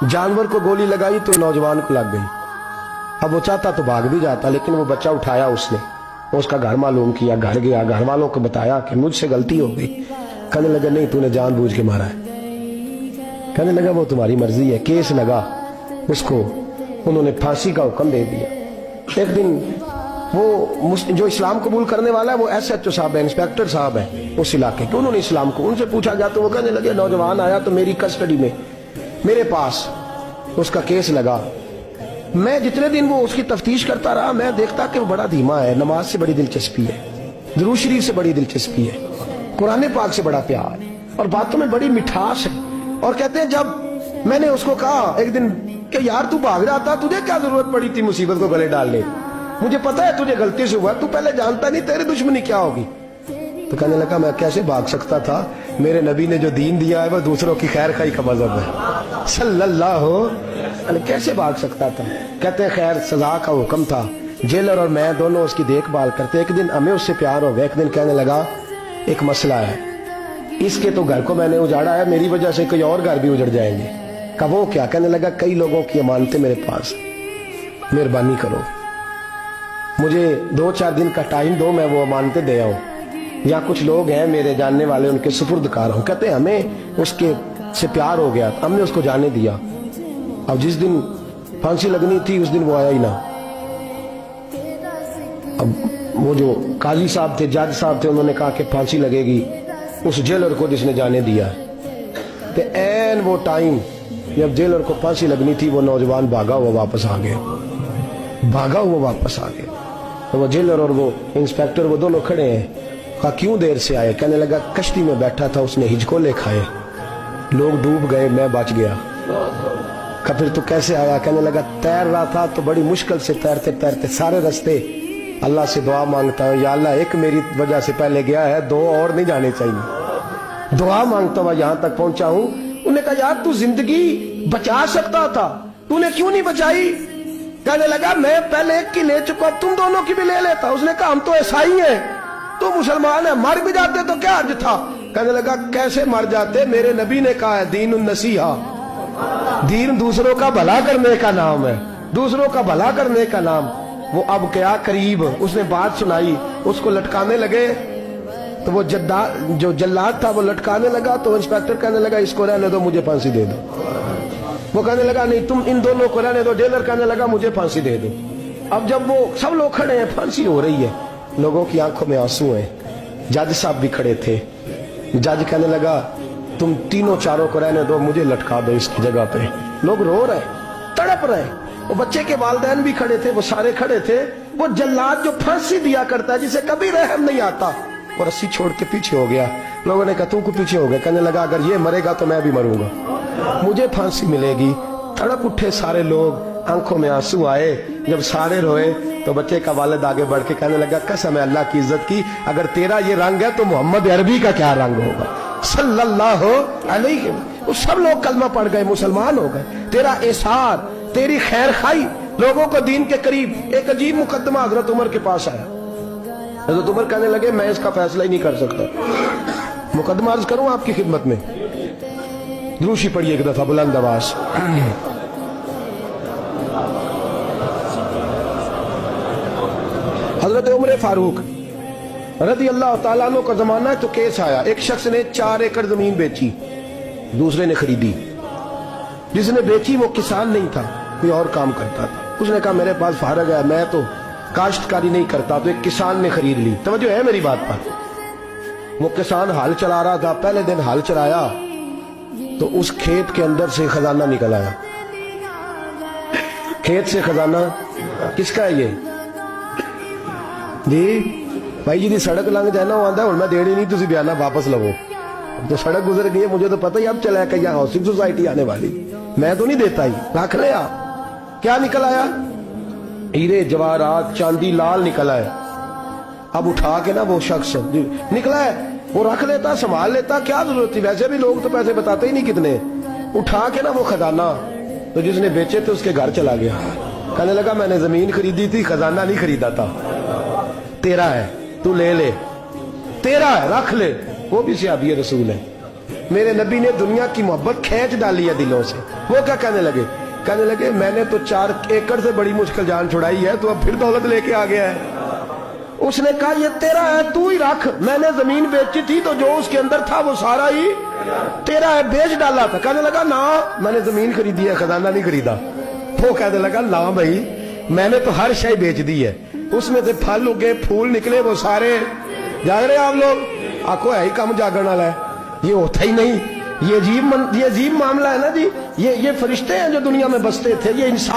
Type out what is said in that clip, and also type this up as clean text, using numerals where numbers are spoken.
जानवर को गोली लगाई तो नौजवान को लग गई। अब वो चाहता तो भाग भी जाता, लेकिन वो बच्चा उठाया उसने, उसका घर मालूम किया, घर गया, घर वालों को बताया कि मुझसे गलती हो गई। कहने लगा नहीं, तूने जानबूझ के मारा है। कहने लगा वो तुम्हारी मर्जी है। केस लगा, उसको उन्होंने फांसी का हुक्म दे दिया। एक दिन वो जो इस्लाम कबूल करने वाला है वो SHO साहब है, इंस्पेक्टर साहब है उस इलाके के, उन्होंने इस्लाम को उनसे पूछा गया तो वो कहने लगे नौजवान आया तो मेरी कस्टडी में मेरे पास उसका केस लगा। मैं जितने दिन वो उसकी तफ्तीश करता रहा मैं देखता कि वो बड़ा धीमा है, नमाज से बड़ी दिलचस्पी है, दुरूद शरीफ से बड़ी दिलचस्पी है, कुरान पाक से बड़ा प्यार और बातों में बड़ी मिठास है। और कहते हैं जब मैंने उसको कहा एक दिन कि यार तू भाग रहा था, तुझे क्या जरूरत पड़ी थी मुसीबत को गले डालने, मुझे पता है तुझे गलती से हुआ, तू पहले जानता नहीं तेरी दुश्मनी क्या होगी। तो कहने लगा मैं कैसे भाग सकता था, मेरे नबी ने जो दीन दिया है वो दूसरों की खैर खाई का मजहब है सल्लल्लाहु अलैहि, कैसे भाग सकता था। कहते हैं खैर सजा का हुक्म था, जेलर और मैं दोनों उसकी देखभाल करते। एक दिन हमें उससे प्यार हो गया। एक दिन कहने लगा एक मसला है, इसके तो घर को मैंने उजाड़ा है, मेरी वजह से कोई और घर भी उजड़ जाएंगे। कहा वो क्या। कहने लगा कई लोगों की अमानतें मेरे पास, मेहरबानी करो मुझे 2-4 दिन का टाइम दो, मैं वो अमानतें दे आऊं। या कुछ लोग हैं मेरे जानने वाले, उनके सुपुर्दकार हूं। कहते हैं हमें उसके से प्यार हो गया, हमने उसको जाने दिया। अब जिस दिन फांसी लगनी थी उस दिन वो आया ही ना। अब वो जो काजी साहब थे, जज साहब थे, उन्होंने कहा कि फांसी लगेगी उस जेलर को जिसने जाने दिया। तो ऐन वो टाइम जब जेलर को फांसी लगनी थी वो नौजवान भागा हुआ वापस आ गया, भागा हुआ वापस आ गया। तो वो जेलर और वो इंस्पेक्टर वो दोनों खड़े हैं। कहा क्यों देर से आए। कहने लगा कश्ती में बैठा था, उसने हिचकोले खाए, लोग डूब गए, मैं बच गया। कहा फिर तू कैसे आया। कहने लगा तैर रहा था तो बड़ी मुश्किल से तैरते तैरते सारे रास्ते अल्लाह से दुआ मांगता हूँ, या अल्लाह एक मेरी वजह से पहले गया है, 2 और नहीं जाने चाहिए, दुआ मांगता हुआ यहाँ तक पहुंचा हूँ। उन्होंने कहा यार तू जिंदगी बचा सकता था, तूने क्यों नहीं बचाई। कहने लगा मैं पहले एक की ले चुका, तुम दोनों की भी ले लेता। उसने कहा हम तो ईसाई हैं, तू मुसलमान है, मर भी जाते तो क्या अर्ज था। कहने लगा कैसे मर जाते, मेरे नबी ने कहा है दीन नसीहा, दीन दूसरों का भला करने का नाम है, दूसरों का भला करने का नाम। वो अब क्या करीब उसने बात सुनाई, उसको लटकाने लगे तो वो जो जल्लाद था वो लटकाने लगा। तो इंस्पेक्टर कहने लगा इसको रहने दो, मुझे फांसी दे दो। वो कहने लगा नहीं तुम इन दोनों को रहने दो। जेलर कहने लगा मुझे फांसी दे दो। अब जब वो सब लोग खड़े हैं, फांसी हो रही है, लोगों की आंखों में आंसू हैं, जज साहब भी खड़े थे। जज कहने लगा तुम तीनों चारों को रहने दो, मुझे लटका दो इसकी जगह पे। लोग रो रहे, तड़प रहे, वो बच्चे के वालिदैन भी खड़े थे, वो सारे खड़े थे। वो जल्लाद जो फांसी दिया करता है जिसे कभी रहम नहीं आता, वो रस्सी छोड़ के पीछे हो गया। लोगों ने कहा तू को पीछे हो गया। कहने लगा अगर ये मरेगा तो मैं भी मरूंगा, मुझे फांसी मिलेगी। तड़प उठे सारे लोग, आंखों में आंसू आए। जब सारे रोए तो बच्चे का वालिद आगे बढ़ के कहने लगा कसम है अल्लाह की इज्जत की, अगर तेरा ये रंग है तो मोहम्मद अरबी का क्या रंग होगा सल्लल्लाहु अलैहि। वो सब लोग कलमा पढ़ गए, मुसलमान हो गए। तेरा एसार, तेरी खैर खाई, लोगों को दीन के करीब। एक अजीब मुकदमा हजरत उमर के पास आया। हजरत उमर कहने लगे मैं इसका फैसला ही नहीं कर सकता, मुकदमा अर्ज करूं आपकी खिदमत में। दूसरी पढ़िए एक दफा बुलंद आवाज। हजरत उमर फारूक रज़ी अल्लाह ताला अन्हु का जमाना है तो केस आया। एक शख्स ने 4 एकड़ जमीन बेची, दूसरे ने खरीदी। जिसने बेची वो किसान नहीं था, कोई और काम करता था। उसने कहा मेरे पास फारग है, मैं तो काश्तकारी नहीं करता, तो एक किसान ने खरीद ली। तवज्जो है मेरी बात पर। वो किसान हल चला रहा था, पहले दिन हल चलाया तो उस खेत के अंदर से खजाना निकल आया। खेत से खजाना किसका है ये जी भाई जी दी सड़क लंघ जाए ना, वो आंदा हुण मैं देनी नहीं, तुसी बयाना वापस लवो। तो सड़क गुजर गई है, मुझे तो पता ही अब चला कि यहाँ हाउसिंग सोसाइटी आने वाली, मैं तो नहीं देता ही, रख ले आप। क्या निकल आया, हीरे जवाहरात चांदी लाल निकला है। अब उठा के ना वो शख्स निकला है, वो रख लेता, संभाल लेता, क्या जरूरत थी, वैसे भी लोग तो पैसे बताते ही नहीं कितने। उठा के ना वो खजाना, तो जिसने बेचे थे उसके घर चला गया। कहने लगा मैंने जमीन खरीदी थी, खजाना नहीं खरीदा था, तेरा है, तू ले ले, तेरा है, रख ले। वो भी सहाबी रसूल है। میرے نبی نے دنیا کی محبت کھینچ ڈالی ہے دلوں سے. وہ کیا کہنے لگے میں نے تو 4 ایکڑ سے بڑی مشکل جان چھڑائی ہے, تو اب پھر دولت لے کے آ گیا ہے. اس نے کہا یہ تیرا ہے, تو ہی رکھ, میں نے زمین بیچی تھی تو جو اس کے اندر تھا وہ سارا ہی تیرا ہے, بیچ ڈالا تھا. کہنے لگا نا میں نے زمین خریدی ہے, خزانہ نہیں خریدا. وہ کہنے لگا نا بھائی میں نے تو ہر شے بیچ دی ہے, اس میں سے پھل اگے پھول نکلے وہ سارے. جاگ رہے آپ لوگ؟ آنکھوں ہے ہی کم جاگن والا ہے, یہ ہوتا ہی نہیں. یہ عجیب معاملہ ہے نا جی. یہ فرشتے ہیں جو دنیا میں بستے تھے, یہ انسان